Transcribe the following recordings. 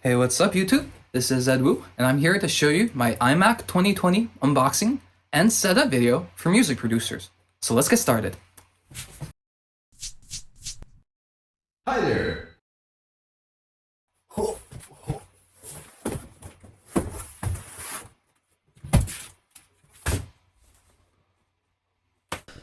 Hey, what's up, YouTube? This is Ed Wu, and I'm here to show you my iMac 2020 unboxing and setup video for music producers. So let's get started. Hi there.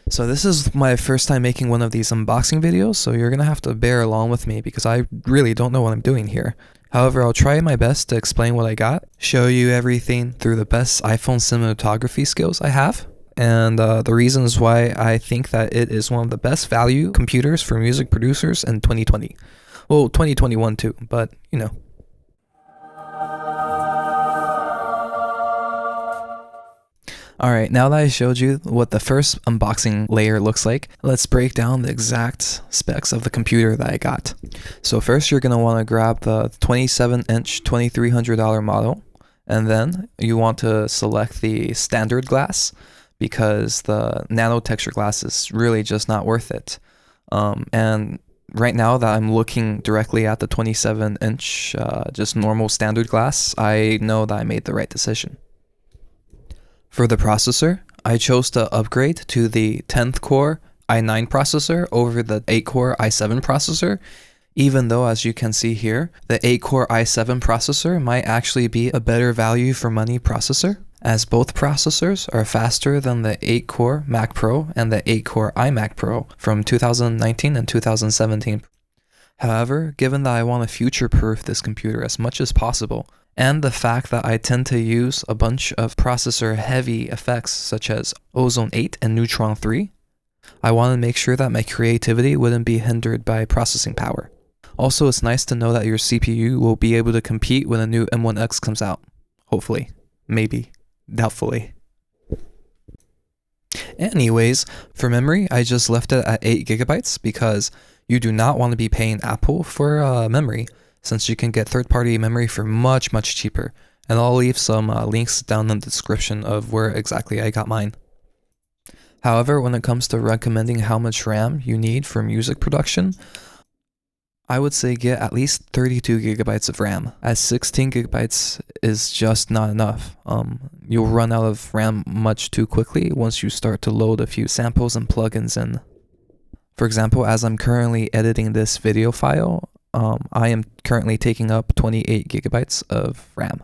So this is my first time making one of these unboxing videos, so you're gonna have to bear along with me because I really don't know what I'm doing here. However, I'll try my best to explain what I got, show you everything through the best iPhone cinematography skills I have, and the reasons why I think that it is one of the best value computers for music producers in 2020. Well, 2021 too, but you know. Alright, now that I showed you what the first unboxing layer looks like, let's break down the exact specs of the computer that I got. So first you're going to want to grab the 27-inch $2,300 model, and then you want to select the standard glass because the nano texture glass is really just not worth it. And right now that I'm looking directly at the 27-inch just normal standard glass, I know that I made the right decision. For the processor, I chose to upgrade to the 10th core i9 processor over the 8 core i7 processor, even though, as you can see here, the 8 core i7 processor might actually be a better value for money processor, as both processors are faster than the 8 core Mac Pro and the 8 core iMac Pro from 2019 and 2017. However, given that I want to future-proof this computer as much as possible, and the fact that I tend to use a bunch of processor-heavy effects such as Ozone 8 and Neutron 3, I want to make sure that my creativity wouldn't be hindered by processing power. Also, it's nice to know that your CPU will be able to compete when a new M1X comes out. Hopefully. Maybe. Doubtfully. Anyways, for memory, I just left it at 8 gigabytes because you do not want to be paying Apple for memory, since you can get third-party memory for much cheaper, and I'll leave some links down in the description of where exactly I got mine. However, when it comes to recommending how much RAM you need for music production, I would say get at least 32 gigabytes of RAM, as 16 gigabytes is just not enough. You'll run out of RAM much too quickly once you start to load a few samples and plugins in. For example, as I'm currently editing this video file, I am currently taking up 28 gigabytes of RAM.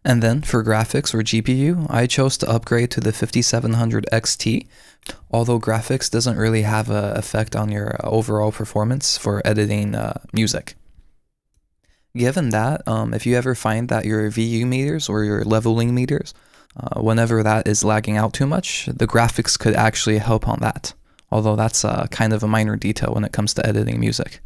And then for graphics or GPU, I chose to upgrade to the 5700 XT, although graphics doesn't really have an effect on your overall performance for editing music. Given that, if you ever find that your VU meters or your leveling meters, whenever that is lagging out too much, the graphics could actually help on that, although that's kind of a minor detail when it comes to editing music.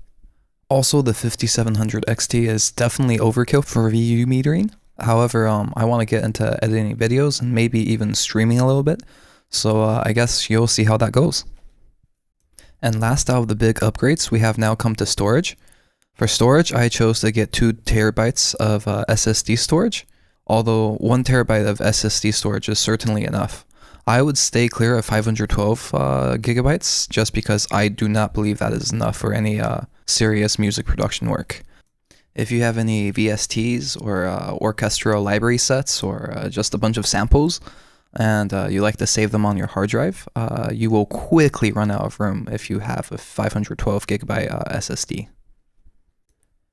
Also, the 5700 XT is definitely overkill for VU metering. However, I want to get into editing videos and maybe even streaming a little bit, so I guess you'll see how that goes. And last out of the big upgrades, we have now come to storage. For storage, I chose to get 2 terabytes of SSD storage, although 1 terabyte of SSD storage is certainly enough. I would stay clear of 512 gigabytes just because I do not believe that is enough for any serious music production work. If you have any VSTs or orchestral library sets or just a bunch of samples and you like to save them on your hard drive, you will quickly run out of room if you have a 512 gigabyte SSD.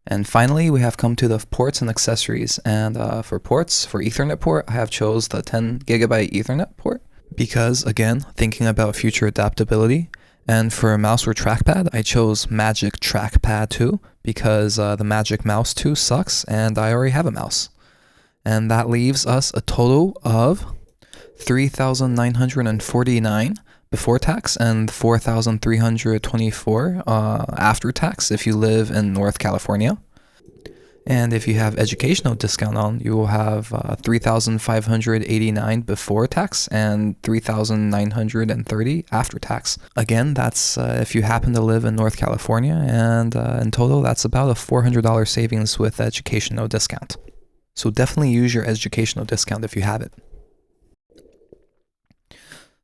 And finally, we have come to the ports and accessories, and for ports, for Ethernet port, I have chose the 10 gigabyte Ethernet port because, again, thinking about future adaptability. And for a mouse or trackpad, I chose Magic Trackpad 2 because the Magic Mouse 2 sucks and I already have a mouse. And that leaves us a total of 3,949 before tax and 4,324 after tax if you live in North California. And if you have educational discount on, you will have 3,589 before tax and 3,930 after tax. Again, that's if you happen to live in North California, and in total, that's about a $400 savings with educational discount. So definitely use your educational discount if you have it.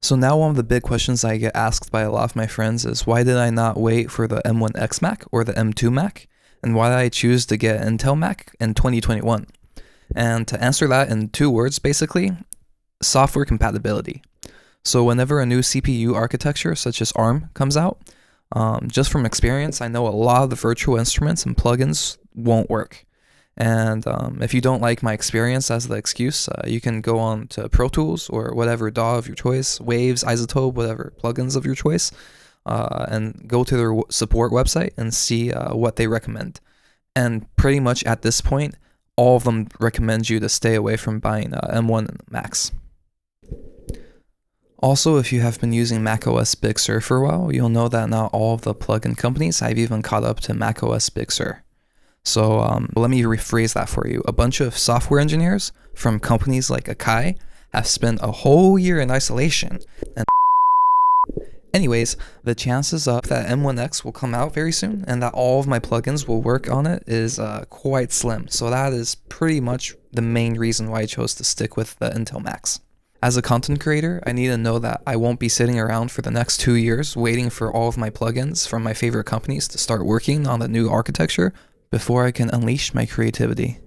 So now one of the big questions I get asked by a lot of my friends is, why did I not wait for the M1X Mac or the M2 Mac and why did I choose to get an Intel Mac in 2021? And to answer that in 2 words, basically, software compatibility. So whenever a new CPU architecture such as ARM comes out, just from experience, I know a lot of the virtual instruments and plugins won't work. And if you don't like my experience as the excuse, you can go on to Pro Tools or whatever DAW of your choice, Waves, Isotope, whatever plugins of your choice, and go to their support website and see what they recommend. And pretty much at this point, all of them recommend you to stay away from buying M1 Macs. Also, if you have been using macOS Big Sur for a while, you'll know that not all of the plugin companies have even caught up to macOS Big Sur. So let me rephrase that for you. A bunch of software engineers from companies like Akai have spent a whole year in isolation. And anyways, the chances of that M1X will come out very soon and that all of my plugins will work on it is quite slim. So that is pretty much the main reason why I chose to stick with the Intel Macs. As a content creator, I need to know that I won't be sitting around for the next 2 years waiting for all of my plugins from my favorite companies to start working on the new architecture before I can unleash my creativity.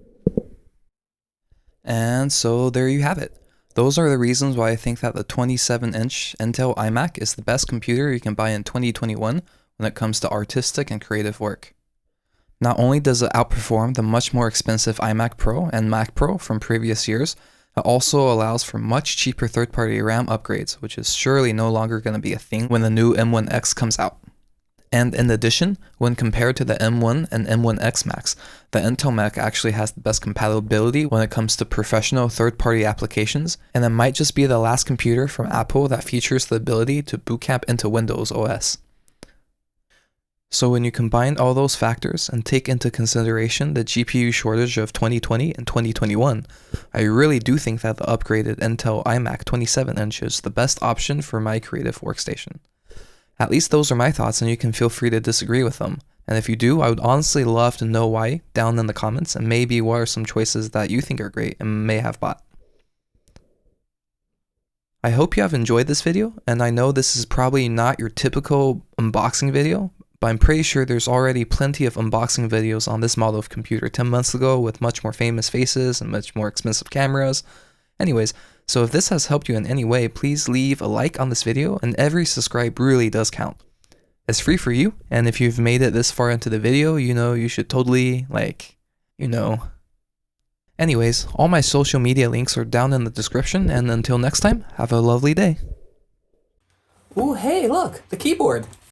And so there you have it. Those are the reasons why I think that the 27-inch Intel iMac is the best computer you can buy in 2021 when it comes to artistic and creative work. Not only does it outperform the much more expensive iMac Pro and Mac Pro from previous years, it also allows for much cheaper third-party RAM upgrades, which is surely no longer going to be a thing when the new M1X comes out. And in addition, when compared to the M1 and M1X Macs, the Intel Mac actually has the best compatibility when it comes to professional third-party applications, and it might just be the last computer from Apple that features the ability to bootcamp into Windows OS. So when you combine all those factors and take into consideration the GPU shortage of 2020 and 2021, I really do think that the upgraded Intel iMac 27-inch is the best option for my creative workstation. At least those are my thoughts, and you can feel free to disagree with them. And if you do, I would honestly love to know why down in the comments, and maybe what are some choices that you think are great and may have bought. I hope you have enjoyed this video, and I know this is probably not your typical unboxing video, but I'm pretty sure there's already plenty of unboxing videos on this model of computer 10 months ago with much more famous faces and much more expensive cameras. Anyways, so if this has helped you in any way, please leave a like on this video, and every subscribe really does count. It's free for you, and if you've made it this far into the video, you should totally, Anyways, all my social media links are down in the description, and until next time, have a lovely day. Ooh, hey, look, the keyboard.